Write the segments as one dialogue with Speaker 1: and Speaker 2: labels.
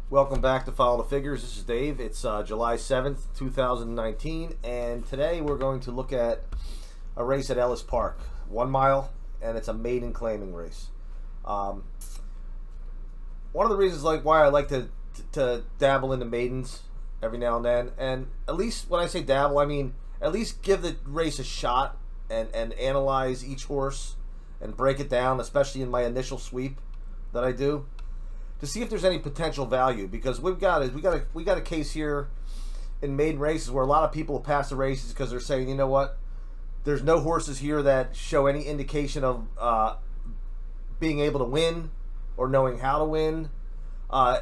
Speaker 1: Welcome back to Follow the Figures. This is Dave. It's July 7th, 2019, and today we're going to look at a race at Ellis Park, 1 mile, and it's a maiden claiming race. One of the reasons why I like to dabble into maidens every now and then, and at least when I say dabble, I mean at least give the race a shot and analyze each horse and break it down, especially in my initial sweep that I do, to see if there's any potential value, because we got a case here in maiden races where a lot of people pass the races because they're saying, you know what, there's no horses here that show any indication of being able to win or knowing how to win.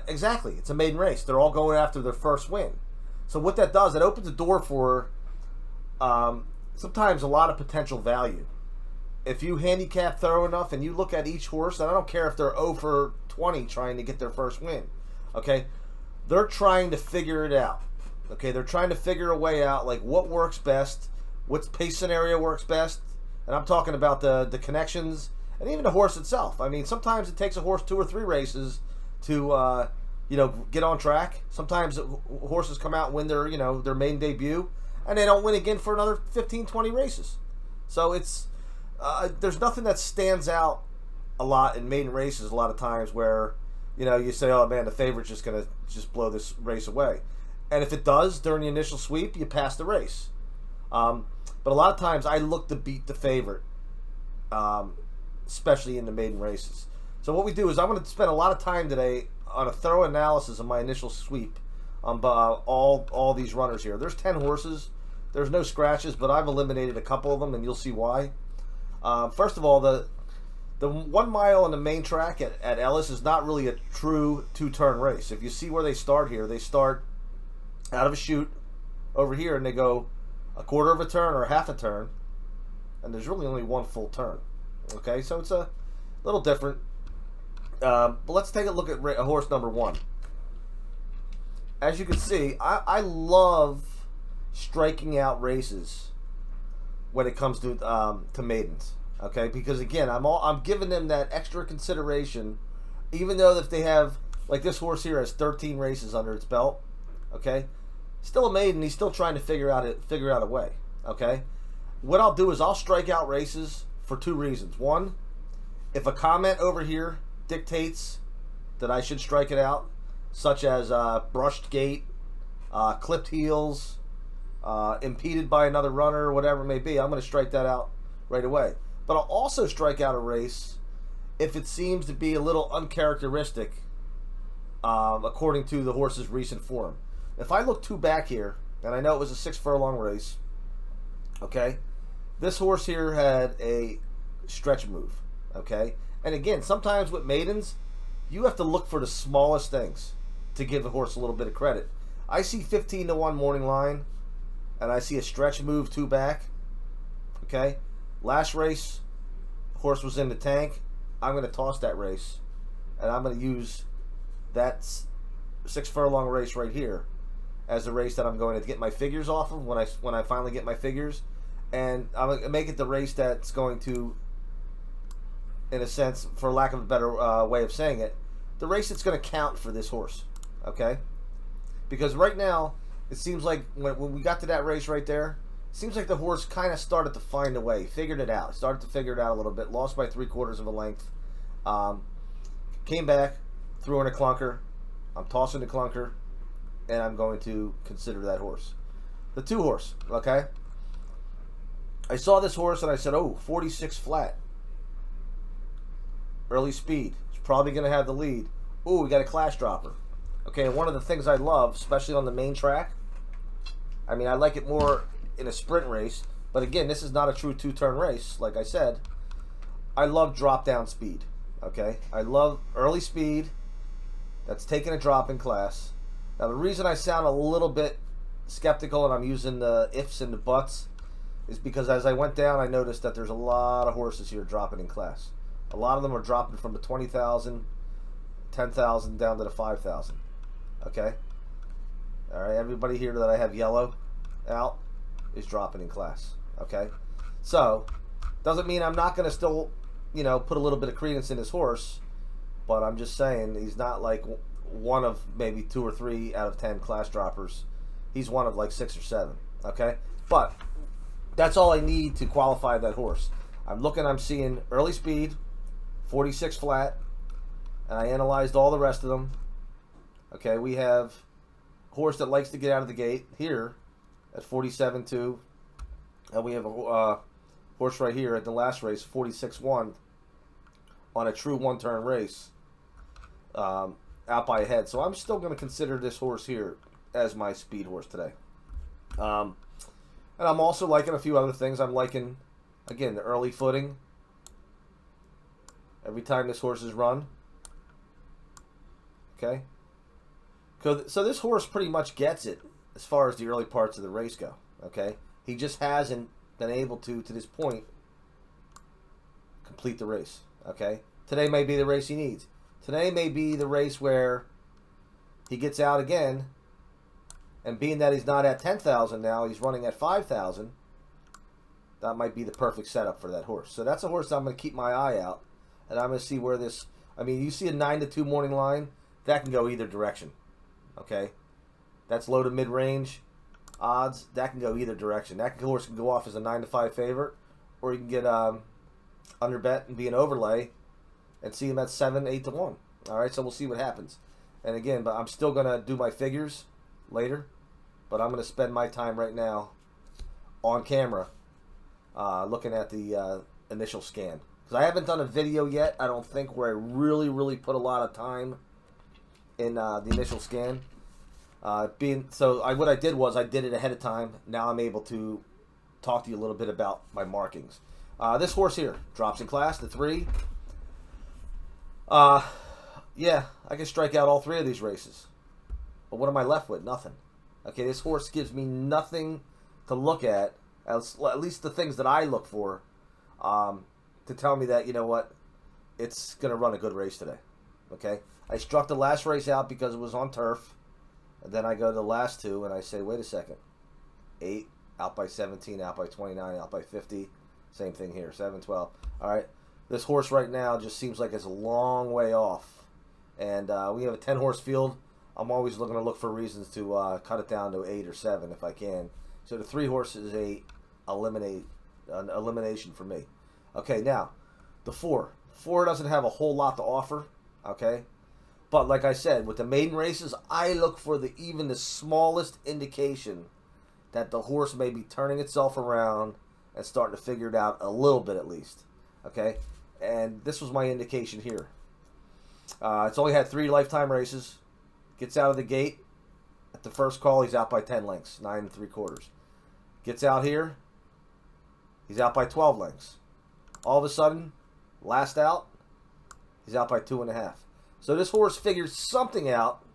Speaker 1: Exactly, it's a maiden race. They're all going after their first win. So what that does, it opens the door for sometimes a lot of potential value. If you handicap thorough enough and you look at each horse, and I don't care if they're 0 for 20 trying to get their first win, okay? They're trying to figure it out, okay? They're trying to figure a way out, like what works best, what pace scenario works best, and I'm talking about the connections and even the horse itself. I mean, sometimes it takes a horse 2 or 3 races to, get on track. Sometimes horses come out and win their maiden debut, and they don't win again for another 15, 20 races. So it's... there's nothing that stands out a lot in maiden races a lot of times where, you say, oh man, the favorite's just going to blow this race away. And if it does, during the initial sweep, you pass the race. But a lot of times I look to beat the favorite, especially in the maiden races. So what we do is I'm going to spend a lot of time today on a thorough analysis of my initial sweep on all these runners here. There's 10 horses. There's no scratches, but I've eliminated a couple of them, and you'll see why. First of all, the 1 mile on the main track at Ellis is not really a true 2-turn race. If you see where they start here, they start out of a chute over here, and they go a quarter of a turn or half a turn, and there's really only one full turn. Okay, so it's a little different. But let's take a look at horse number 1. As you can see, I love striking out races when it comes to maidens, okay? Because again, I'm giving them that extra consideration, even though if they have, like this horse here has 13 races under its belt, okay? Still a maiden, he's still trying to figure out a way, okay? What I'll do is I'll strike out races for 2 reasons. One, if a comment over here dictates that I should strike it out, such as brushed gait, clipped heels, impeded by another runner, whatever it may be, I'm going to strike that out right away. But I'll also strike out a race if it seems to be a little uncharacteristic according to the horse's recent form. If I look 2 back here, and I know it was a 6 furlong race, okay, this horse here had a stretch move, okay? And again, sometimes with maidens, you have to look for the smallest things to give the horse a little bit of credit. I see 15-1 morning line, and I see a stretch move 2 back, okay? Last race, horse was in the tank. I'm going to toss that race, and I'm going to use that 6 furlong race right here as a race that I'm going to get my figures off of when I finally get my figures, and I'm going to make it the race that's going to, in a sense, for lack of a better way of saying it, the race that's going to count for this horse, okay? Because right now, it seems like when we got to that race right there, it seems like the horse kind of started to find a way, figured it out, started to figure it out a little bit, lost by 3/4 of a length, came back, threw in a clunker. I'm tossing the clunker, and I'm going to consider that horse. The 2 horse, okay? I saw this horse, and I said, oh, 46 flat. Early speed. It's probably going to have the lead. Ooh, we got a clash dropper. Okay, one of the things I love, especially on the main track, I mean, I like it more in a sprint race, but again, this is not a true 2-turn race, like I said. I love drop-down speed, okay? I love early speed that's taking a drop in class. Now, the reason I sound a little bit skeptical, and I'm using the ifs and the buts, is because as I went down, I noticed that there's a lot of horses here dropping in class. A lot of them are dropping from the 20,000, 10,000 down to the 5,000. Okay? All right, everybody here that I have yellow out is dropping in class. Okay? So, doesn't mean I'm not going to still, put a little bit of credence in his horse, but I'm just saying he's not like one of maybe 2 or 3 out of 10 class droppers. He's one of like 6 or 7. Okay, but that's all I need to qualify that horse. I'm seeing early speed, 46 flat, and I analyzed all the rest of them. Okay, we have a horse that likes to get out of the gate here at 47.2, and we have a horse right here at the last race, 46.1, on a true one-turn race, out by a head. So I'm still going to consider this horse here as my speed horse today. And I'm also liking a few other things. I'm liking, again, the early footing. Every time this horse is run. Okay. So this horse pretty much gets it as far as the early parts of the race go. Okay. He just hasn't been able to this point, complete the race. Okay. Today may be the race he needs. Today may be the race where he gets out again, and being that he's not at 10,000 now, he's running at 5,000. That might be the perfect setup for that horse. So that's a horse that I'm going to keep my eye out, and I'm going to see where this. I mean, you see a 9-2 morning line, that can go either direction. Okay, that's low to mid range odds. That can go either direction. That horse can go off as a 9-5 favorite, or you can get under bet and be an overlay, and see him at 7-8 to 1. All right, so we'll see what happens. And again, but I'm still going to do my figures later. But I'm going to spend my time right now on camera looking at the initial scan. Because I haven't done a video yet, I don't think, where I really put a lot of time in the initial scan. What I did was I did it ahead of time. Now I'm able to talk to you a little bit about my markings. This horse here drops in class to 3. Yeah, I can strike out all 3 of these races. But what am I left with? Nothing. Okay, this horse gives me nothing to look at least the things that I look for, to tell me that, you know what, it's going to run a good race today. Okay, I struck the last race out because it was on turf, and then I go to the last 2, and I say, wait a second, 8, out by 17, out by 29, out by 50, same thing here, 7-12. All right, this horse right now just seems like it's a long way off, and we have a 10-horse field. I'm always looking to look for reasons to cut it down to 8 or 7 if I can. So the 3 horses is an elimination for me. Okay, now the 4. 4 doesn't have a whole lot to offer. Okay, but like I said, with the maiden races, I look for even the smallest indication that the horse may be turning itself around and starting to figure it out a little bit at least. Okay, and this was my indication here. It's only had 3 lifetime races. Gets out of the gate. At the first call, he's out by 10 lengths, 9 3/4. Gets out here. He's out by 12 lengths. All of a sudden, last out, he's out by 2.5. So this horse figured something out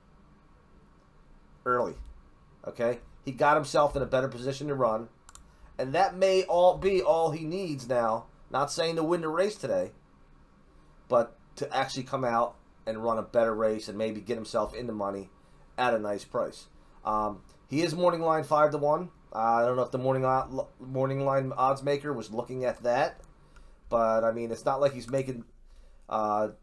Speaker 1: early. Okay? He got himself in a better position to run. And that may be all he needs now. Not saying to win the race today, but to actually come out and run a better race and maybe get himself into money at a nice price. He is morning line 5 to 1. I don't know if the morning line odds maker was looking at that, but I mean, it's not like he's making any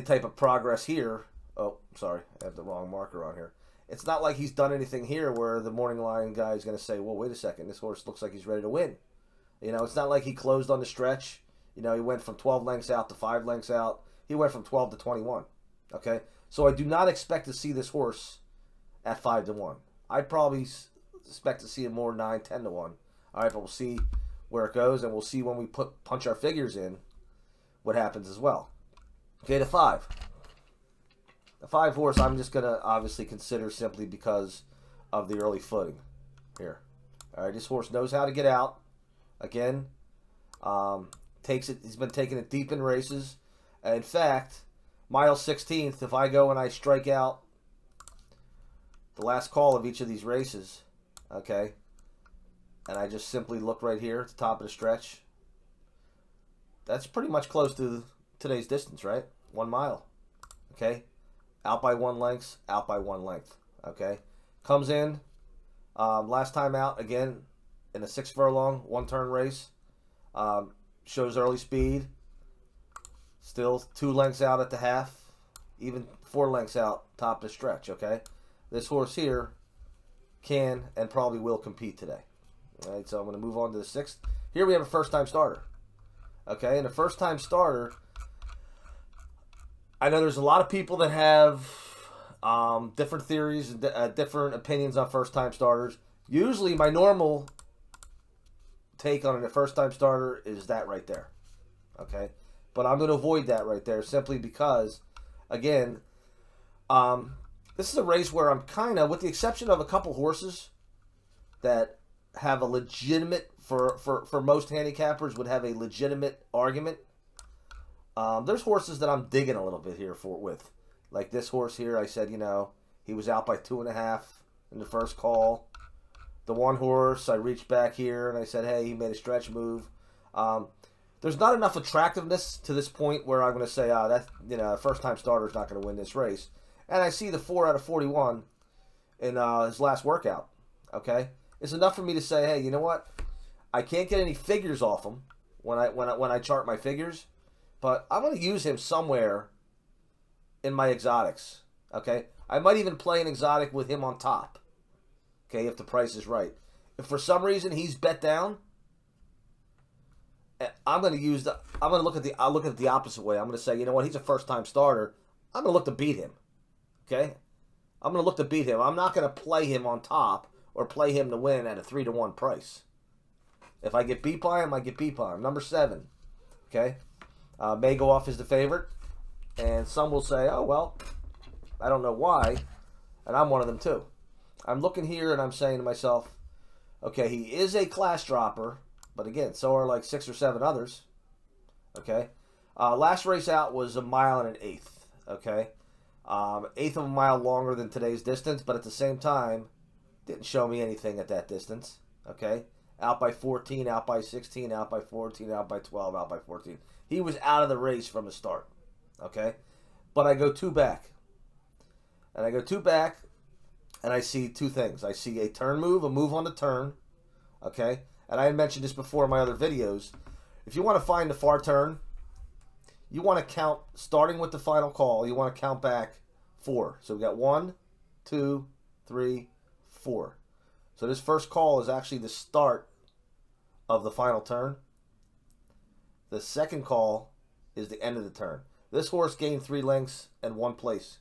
Speaker 1: type of progress here. Oh, sorry, I have the wrong marker on here. It's not like he's done anything here where the morning line guy is going to say, well, wait a second, this horse looks like he's ready to win. You know, it's not like he closed on the stretch. You know, he went from 12 lengths out to 5 lengths out. He went from 12 to 21. Okay? So I do not expect to see this horse at 5 to 1. I'd probably expect to see him more 9, 10 to 1. All right, but we'll see where it goes, and we'll see when we punch our figures in what happens as well. Okay, the 5. The 5 horse I'm just going to obviously consider simply because of the early footing here. All right, this horse knows how to get out. Again, takes it. He's been taking it deep in races. In fact, mile 16th, if I go and I strike out the last call of each of these races, okay, and I just simply look right here at the top of the stretch, that's pretty much close to today's distance, right? 1 mile, okay? Out by 1 length, out by 1 length, okay? Comes in, last time out, again, in a 6 furlong, 1-turn race, shows early speed. Still 2 lengths out at the half. even 4 lengths out, top of the stretch, okay? This horse here can and probably will compete today. All right, so I'm going to move on to the 6th. Here we have a first-time starter, okay? And a first-time starter, I know there's a lot of people that have different theories and different opinions on first-time starters. Usually my normal take on a first-time starter is that right there, okay? But I'm going to avoid that right there simply because, again, this is a race where I'm kind of, with the exception of a couple horses that have a legitimate, for most handicappers, would have a legitimate argument. There's horses that I'm digging a little bit here with. Like this horse here, I said, he was out by 2.5 in the first call. The one horse, I reached back here and I said, hey, he made a stretch move. There's not enough attractiveness to this point where I'm going to say, a first-time starter is not going to win this race. And I see the 4 out of 41 in his last workout. Okay, it's enough for me to say, hey, you know what? I can't get any figures off him when I chart my figures, but I'm going to use him somewhere in my exotics. Okay, I might even play an exotic with him on top. Okay, if the price is right. If for some reason he's bet down, I'm going to look at it the opposite way. I'm going to say, you know what? He's a first-time starter. I'm going to look to beat him. Okay, I'm going to look to beat him. I'm not going to play him on top or play him to win at a 3-to-1 price. If I get beat by him, I get beat by him. Number 7. Okay, may go off as the favorite, and some will say, oh well, I don't know why, and I'm one of them too. I'm looking here and I'm saying to myself, okay, he is a class dropper, but again, so are like 6 or 7 others. Okay, last race out was 1 mile and 1/8. Okay, 1/8 of a mile longer than today's distance, but at the same time, didn't show me anything at that distance. Okay, out by 14, out by 16, out by 14, out by 12, out by 14. He was out of the race from the start. Okay, but I go 2 back, and I see 2 things. I see a turn move, a move on the turn. Okay, and I had mentioned this before in my other videos. If you want to find the far turn, you want to count, starting with the final call, you want to count back 4. So we got 1, 2, 3, 4. So this first call is actually the start of the final turn. The second call is the end of the turn. This horse gained 3 lengths and 1 place.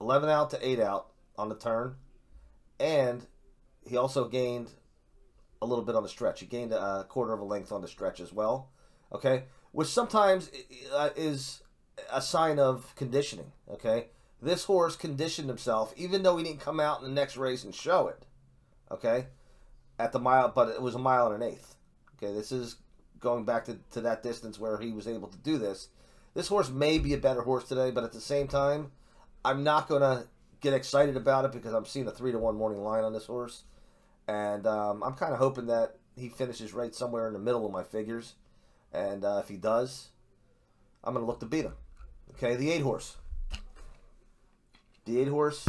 Speaker 1: 11 out to 8 out on the turn. And he also gained a little bit on the stretch. He gained a 1/4 of a length on the stretch as well. Okay, which sometimes is a sign of conditioning. Okay, this horse conditioned himself, even though he didn't come out in the next race and show it. Okay, at the mile, but it was 1 mile and 1/8. Okay, this is going back to that distance where he was able to do this. This horse may be a better horse today, but at the same time, I'm not going to get excited about it because I'm seeing a 3-to-1 morning line on this horse. And I'm kind of hoping that he finishes right somewhere in the middle of my figures. And if he does, I'm going to look to beat him. Okay, the 8 horse. The 8 horse,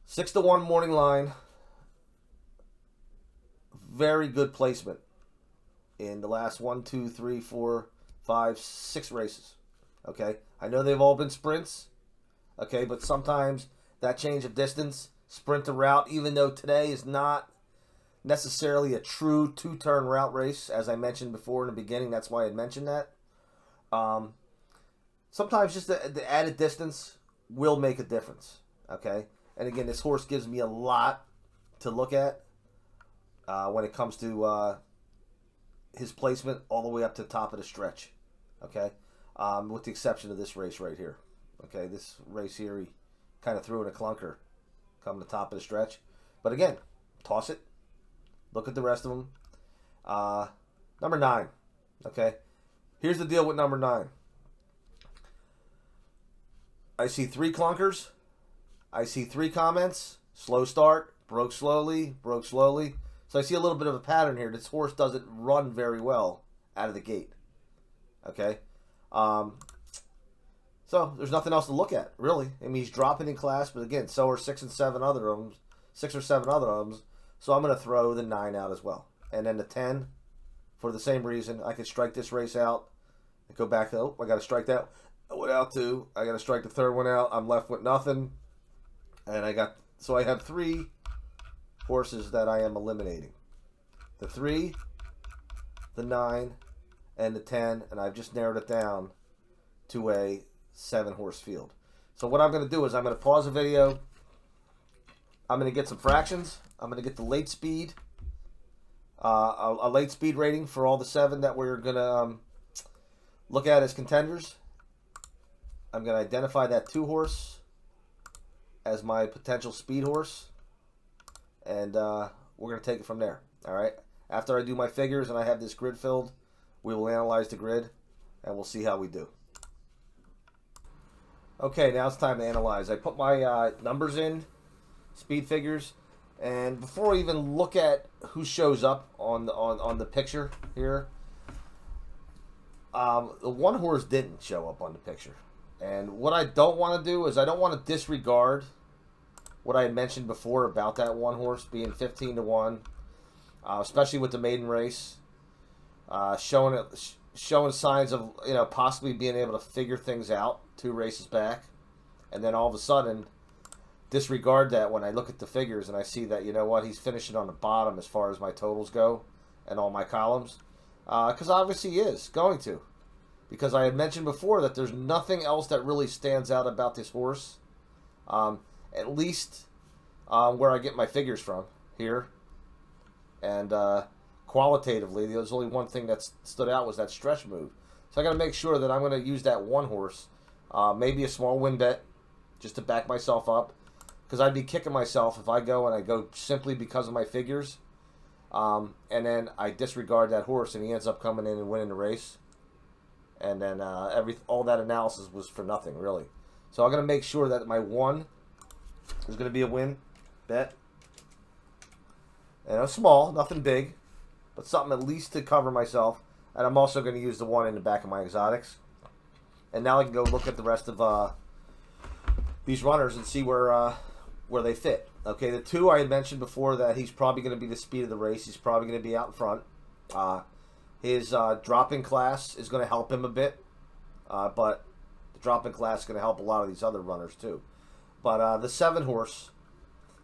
Speaker 1: 6-to-1 morning line. Very good placement in the last 1, 2, 3, 4, 5, 6 races. Okay, I know they've all been sprints. Okay, but sometimes that change of distance, sprint to route, even though today is not necessarily a true 2-turn route race, as I mentioned before in the beginning, that's why I mentioned that. Sometimes just the added distance will make a difference. Okay, and again, this horse gives me a lot to look at when it comes to his placement all the way up to the top of the stretch. Okay, with the exception of this race right here. Okay, this race here, he kind of threw in a clunker come the top of the stretch. But again, toss it. Look at the rest of them. Number 9. Okay, here's the deal with number 9. I see 3 clunkers. I see 3 comments. Slow start, broke slowly, broke slowly. So I see a little bit of a pattern here. This horse doesn't run very well out of the gate. Okay. So there's nothing else to look at, really. I mean, he's dropping in class, but again, so are 6 or 7 other of them. 6 or 7 other of them. So I'm going to throw the 9 out as well. And then the 10, for the same reason. I could strike this race out. I go back, oh, I got to strike that. without 2. I got to strike the third one out. I'm left with nothing. And I have 3 horses that I am eliminating. The 3, the 9, and the 10. And I've just narrowed it down to a 7-horse field. So what I'm going to do is I'm going to pause the video. I'm going to get some fractions. I'm going to get the late speed. A late speed rating for all the 7 that we're going to look at as contenders. I'm going to identify that 2-horse as my potential speed horse, and we're going to take it from there. All right. After I do my figures and I have this grid filled, we will analyze the grid, and we'll see how we do. Okay, now it's time to analyze. I put my numbers in, speed figures, and before I even look at who shows up on the picture here, the 1 horse didn't show up on the picture. And what I don't want to do is I don't want to disregard what I had mentioned before about that 1 horse being 15-1, especially with the maiden race, showing signs of possibly being able to figure things out 2 races back, and then all of a sudden disregard that when I look at the figures and I see that he's finishing on the bottom as far as my totals go and all my columns, because obviously he is going to. Because I had mentioned before that there's nothing else that really stands out about this horse. At least where I get my figures from here. And qualitatively, there's only one thing that stood out was that stretch move. So I got to make sure that I'm going to use that 1 horse. Maybe a small win bet just to back myself up. Because I'd be kicking myself if I go and I go simply because of my figures. And then I disregard that horse and he ends up coming in and winning the race. And then all that analysis was for nothing, really. So I'm going to make sure that my 1 is going to be a win bet. And small, nothing big, but something at least to cover myself. And I'm also going to use the 1 in the back of my exotics. And now I can go look at the rest of these runners and see where they fit. Okay, the 2 I had mentioned before that he's probably going to be the speed of the race. He's probably going to be out in front. His dropping class is going to help him a bit, but the dropping class is going to help a lot of these other runners too. But the 7 horse,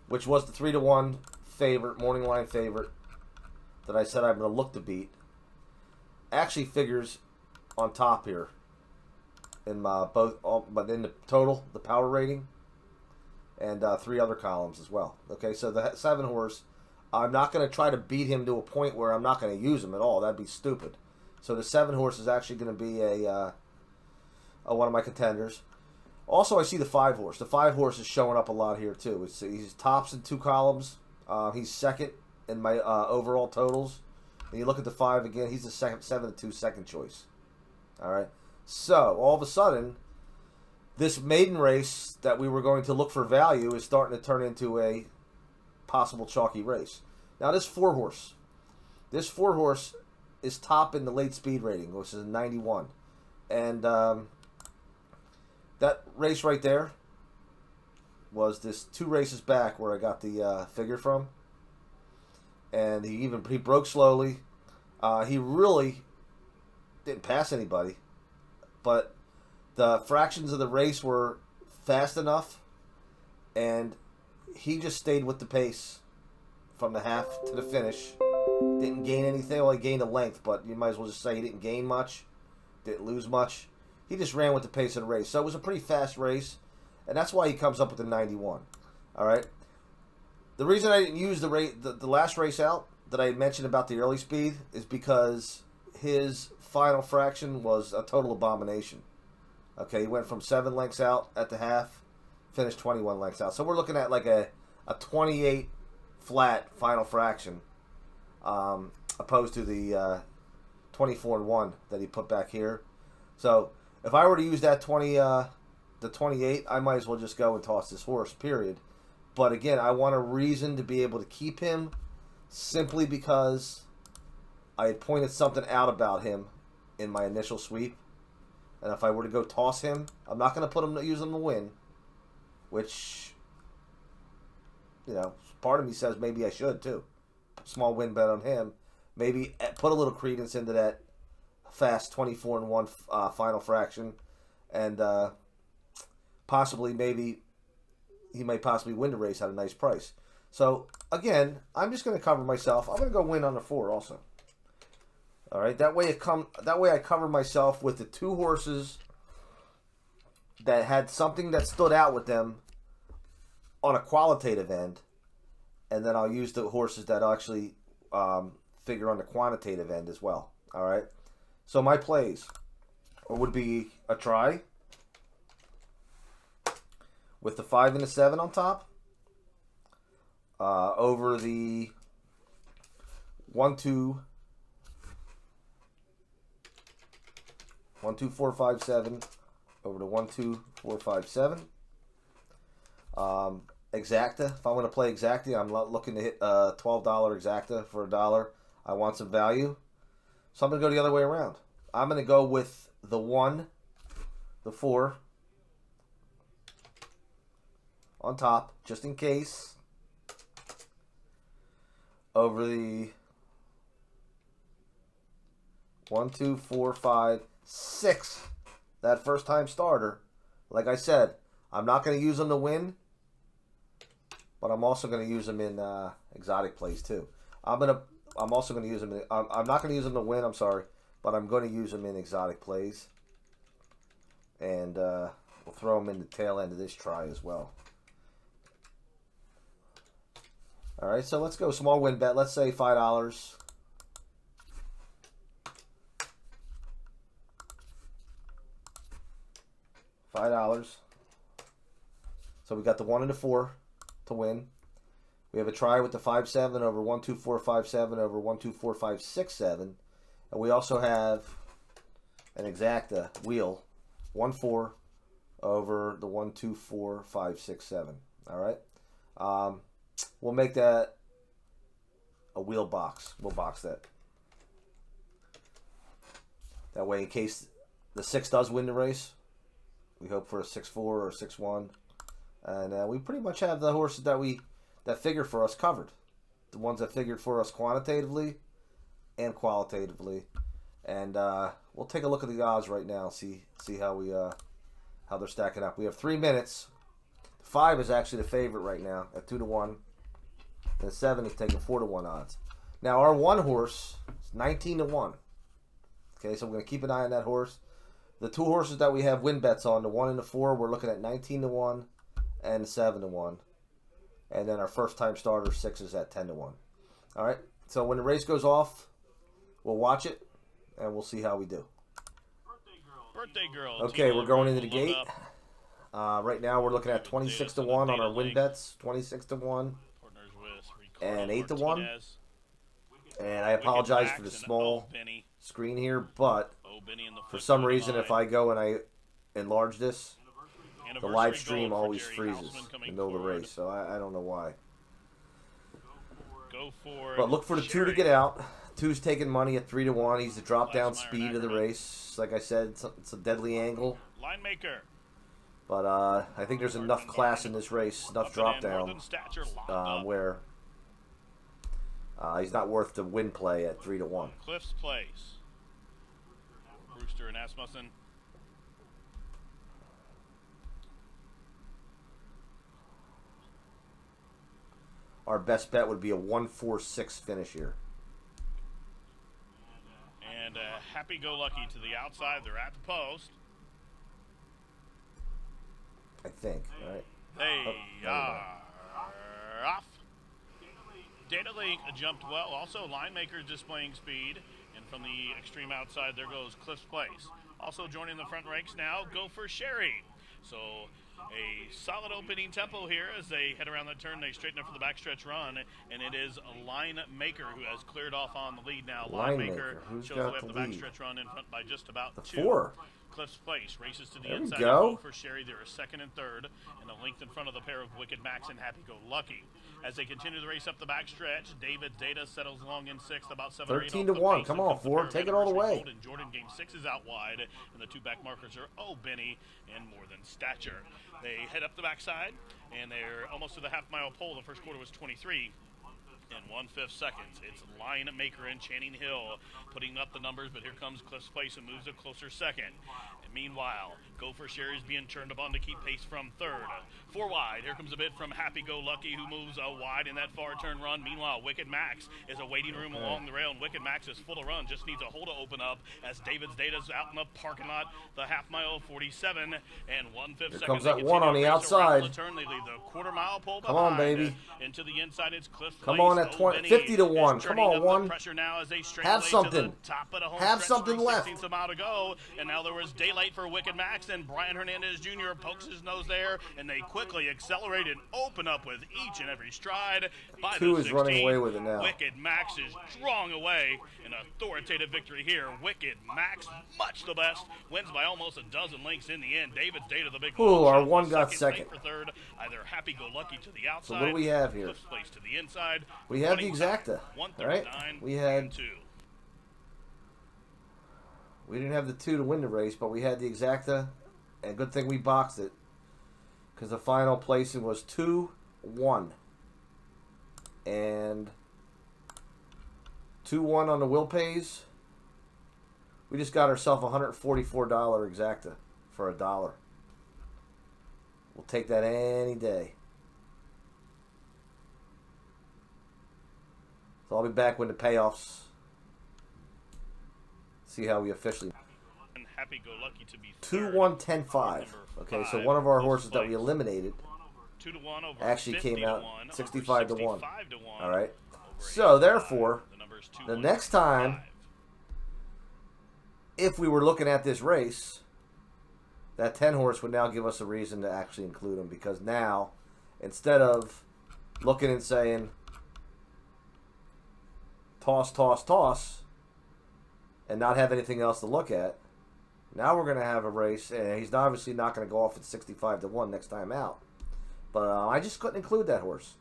Speaker 1: which was the 3-1 favorite, morning line favorite, that I said I'm going to look to beat, actually figures on top here in but in the total, the power rating, and 3 other columns as well. Okay, so the 7 horse. I'm not going to try to beat him to a point where I'm not going to use him at all. That'd be stupid. So the 7 horse is actually going to be a one of my contenders. Also, I see the 5 horse. The 5 horse is showing up a lot here too. He's tops in 2 columns. He's second in my overall totals. And you look at the 5 again. He's the 7-2 second choice. All right. So all of a sudden, this maiden race that we were going to look for value is starting to turn into a possible chalky race. Now this 4 horse is top in the late speed rating, which is a 91, and that race right there was this 2 races back where I got the figure from, and he broke slowly. He really didn't pass anybody, but the fractions of the race were fast enough, and he just stayed with the pace from the half to the finish. Didn't gain anything. Well, he gained a length, but you might as well just say he didn't gain much. Didn't lose much. He just ran with the pace of the race. So it was a pretty fast race, and that's why he comes up with the 91. All right. The reason I didn't use the last race out that I had mentioned about the early speed is because his final fraction was a total abomination. Okay, he went from 7 lengths out at the half, finished 21 lengths out. So we're looking at like a 28 flat final fraction, opposed to the 24-1 that he put back here. So if I were to use that the 28, I might as well just go and toss this horse, period. But again, I want a reason to be able to keep him simply because I had pointed something out about him in my initial sweep. And if I were to go toss him, I'm not going to use him to win. Which, part of me says maybe I should too. Small win bet on him. Maybe put a little credence into that fast 24-1 final fraction. and possibly maybe he might possibly win the race at a nice price. So again, I'm just going to cover myself. I'm going to go win on the 4 also. All right, that way I cover myself with the 2 horses that had something that stood out with them on a qualitative end, and then I'll use the horses that actually figure on the quantitative end as well. All right, so my plays would be a try with the 5 and the 7 on top, over the 1, 2, 1, 2, 4, 5, 7, over to 1, 2, 4, 5, 7. Exacta. If I'm going to play Exacta, I'm looking to hit $12 Exacta for $1. I want some value, so I'm going to go the other way around. I'm going to go with the 1, the 4 on top, just in case, over the 1, 2, 4, 5, 6. That first time starter. Like I said, I'm not going to use them to win, but I'm also going to use them in exotic plays too. I'm also going to use them. I'm not going to use them to win. I'm sorry, but I'm going to use them in exotic plays, and we'll throw them in the tail end of this try as well. All right, so let's go small win bet. Let's say $5. $5. So we got the 1 and the 4 to win. We have a try with the 5, 7 over 1, 2, 4, 5, 7 over 1, 2, 4, 5, 6, 7. And we also have an exacta wheel, 1, 4 over the 1, 2, 4, 5, 6, 7. All right. We'll make that a wheel box. We'll box that. That way, in case the 6 does win the race, we hope for a 6-4 or 6-1, and we pretty much have the horses that figure for us covered. The ones that figured for us quantitatively and qualitatively, and we'll take a look at the odds right now. See how they're stacking up. We have 3 minutes. 5 is actually the favorite right now at 2-1, and the 7 is taking 4-1 odds. Now our 1 horse is 19-1. Okay, so we're going to keep an eye on that horse. The 2 horses that we have win bets on, the 1 and the 4, we're looking at 19-1 and 7-1. And then our first time starter 6 is at 10-1. All right, so when the race goes off, we'll watch it and we'll see how we do.
Speaker 2: Birthday girl.
Speaker 1: Okay, we're going into the gate. Right now we're looking at 26-1 on our win bets, 26-1 and 8-1. And I apologize for the small screen here, but for some reason, if I go and I enlarge this, the live stream always freezes in the middle of the race, so I don't know why. But look for the 2 to get out. 2's taking money at 3-1. He's the drop-down speed of the race. Like I said, it's a deadly angle. But I think there's enough class in this race, enough drop-down, where he's not worth the win play at 3-1.
Speaker 2: Cliff's Place. Brewster and Asmussen.
Speaker 1: Our best bet would be a 1-4-6 finish here.
Speaker 2: And happy-go-lucky to the outside. They're at the post.
Speaker 1: I think, right?
Speaker 2: They are off. Data Link jumped well. Also, Line Maker displaying speed. And from the extreme outside, there goes Cliff's Place. Also joining the front ranks now, Go for Sherry. So a solid opening tempo here as they head around the turn. They straighten up for the backstretch run, and it is Line Maker who has cleared off on the lead now. Line Maker shows the way up the backstretch run in front by just about
Speaker 1: the
Speaker 2: 2.
Speaker 1: 4.
Speaker 2: Cliff's Place races to the
Speaker 1: There
Speaker 2: inside.
Speaker 1: we go.
Speaker 2: For Sherry, they're 2nd and 3rd, and a length in front of the pair of Wicked Max and Happy Go Lucky. As they continue the race up the backstretch, David's Data settles along in 6th, about 7 or 8
Speaker 1: 13-1. Come on, 4. Take it all the way.
Speaker 2: Golden Jordan Game 6 is out wide, and the 2 back markers are Oh Benny and More Than Stature. They head up the backside, and they're almost to the half-mile pole. The first quarter was 23. in 1/5 seconds. It's Line Maker and Channing Hill putting up the numbers, but here comes Cliff's Place and moves a closer second. And meanwhile, Gopher Sherry is being turned upon to keep pace from third. 4 wide. Here comes a bit from Happy Go Lucky, who moves wide in that far turn run. Meanwhile, Wicked Max is a waiting room along the rail, and Wicked Max is full to run. Just needs a hole to open up as David's Data's out in the parking lot. The half mile 47 and 1/5 second.
Speaker 1: Comes that one on the outside.
Speaker 2: The turn. They leave the quarter mile pole
Speaker 1: Come
Speaker 2: behind.
Speaker 1: on, baby.
Speaker 2: Into the inside, it's Cliff.
Speaker 1: Come on at 50 to 1. Come on, one.
Speaker 2: Now as they
Speaker 1: have something. Have something left.
Speaker 2: A mile to go, and now there was daylight for Wicked Max, and Brian Hernandez Jr. pokes his nose there, and they quickly accelerate and open up with each and every stride. By
Speaker 1: 2 is running away with it now.
Speaker 2: Wicked Max is drawing away an authoritative victory here. Wicked Max, much the best, wins by almost a dozen lengths in the end. David's Data, the big
Speaker 1: Ooh, our one got second.
Speaker 2: For third, either Happy Go Lucky to the outside.
Speaker 1: So what do we have here?
Speaker 2: Place to the inside.
Speaker 1: We have the Exacta, right? We had
Speaker 2: 2.
Speaker 1: We didn't have the 2 to win the race, but we had the Exacta, and good thing we boxed it, because the final placing was 2-1, and 2-1 on the Will Pays. We just got ourselves a $144 Exacta for $1. We'll take that any day. So I'll be back when the payoffs. See how we officially.
Speaker 2: Happy Go Lucky to be
Speaker 1: 2-1-10-5. Okay, so one of our horses that we eliminated
Speaker 2: 2 to 1 over
Speaker 1: actually came out 65 to 1. All right.
Speaker 2: Over
Speaker 1: So therefore,
Speaker 2: the
Speaker 1: next time, if we were looking at this race, that 10 horse would now give us a reason to actually include him, because now, instead of looking and saying toss, toss, toss, and not have anything else to look at, now we're going to have a race, and he's obviously not going to go off at 65 to 1 next time out. But I just couldn't include that horse.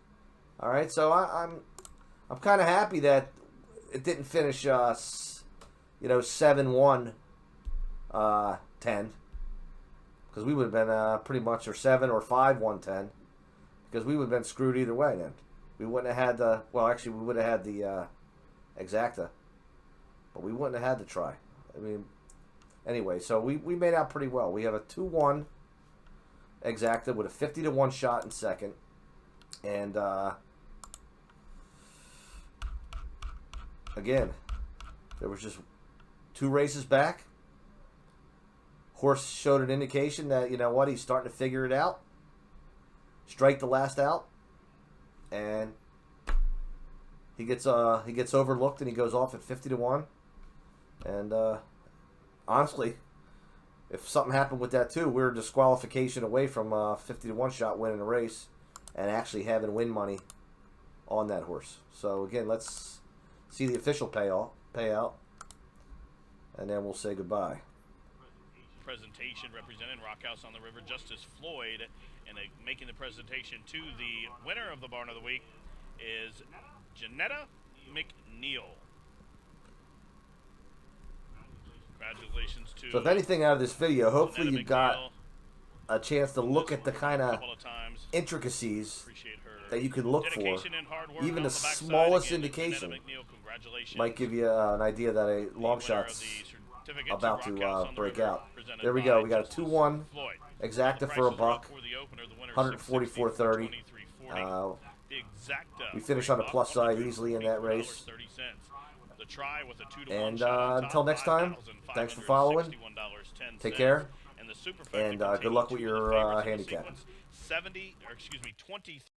Speaker 1: All right, so I'm kind of happy that it didn't finish 7-1, 10, because we would have been pretty much, or 7 or 5-1-10, because we would have been screwed either way. Then we wouldn't have had the we would have had the Exacta, but we wouldn't have had the try. I mean, anyway, so we made out pretty well. We have a 2-1 Exacta with a 50 to 1 shot in second, and again, there was just 2 races back. Horse showed an indication that, you know what, he's starting to figure it out. Strike the last out, and he gets overlooked, and he goes off at 50 to 1. And honestly, if something happened with that too, we're a disqualification away from 50 to 1 shot winning a race and actually having win money on that horse. So again, let's see the official payout, and then we'll say goodbye.
Speaker 2: Presentation representing Rockhouse on the River, Justice Floyd, and making the presentation to the winner of the Barn of the Week is Janetta McNeil. Congratulations to.
Speaker 1: So if anything out of this video, hopefully
Speaker 2: Janetta
Speaker 1: you got
Speaker 2: McNeil.
Speaker 1: a chance to look at the kind of
Speaker 2: Couple of times.
Speaker 1: intricacies
Speaker 2: Appreciate her
Speaker 1: that you can look for.
Speaker 2: dedication and hard work
Speaker 1: Even
Speaker 2: on
Speaker 1: the
Speaker 2: backside.
Speaker 1: smallest
Speaker 2: Again,
Speaker 1: indication
Speaker 2: Janetta McNeil, congratulations.
Speaker 1: might give you an idea that a long
Speaker 2: Winner of
Speaker 1: shot's
Speaker 2: the certificate
Speaker 1: about
Speaker 2: Rockhouse
Speaker 1: to
Speaker 2: on the
Speaker 1: break
Speaker 2: River,
Speaker 1: out.
Speaker 2: presented
Speaker 1: There we
Speaker 2: by
Speaker 1: go. We got a
Speaker 2: Justice
Speaker 1: 2-1
Speaker 2: Floyd.
Speaker 1: Exacta
Speaker 2: The
Speaker 1: for a
Speaker 2: prices are
Speaker 1: buck.
Speaker 2: up for the opener. The winner is
Speaker 1: 144.30.
Speaker 2: $664.23. The Exacta
Speaker 1: We finished
Speaker 2: for a
Speaker 1: on the
Speaker 2: buck,
Speaker 1: plus side easily in that race.
Speaker 2: $24.30. The try with a 2-to-1
Speaker 1: And
Speaker 2: shot on top,
Speaker 1: until next time, thanks for following.
Speaker 2: $561.10.
Speaker 1: Take care.
Speaker 2: And the Superfecta
Speaker 1: And good
Speaker 2: continues
Speaker 1: luck with
Speaker 2: to
Speaker 1: your
Speaker 2: the favorites in the
Speaker 1: handicapping.
Speaker 2: sequence. 20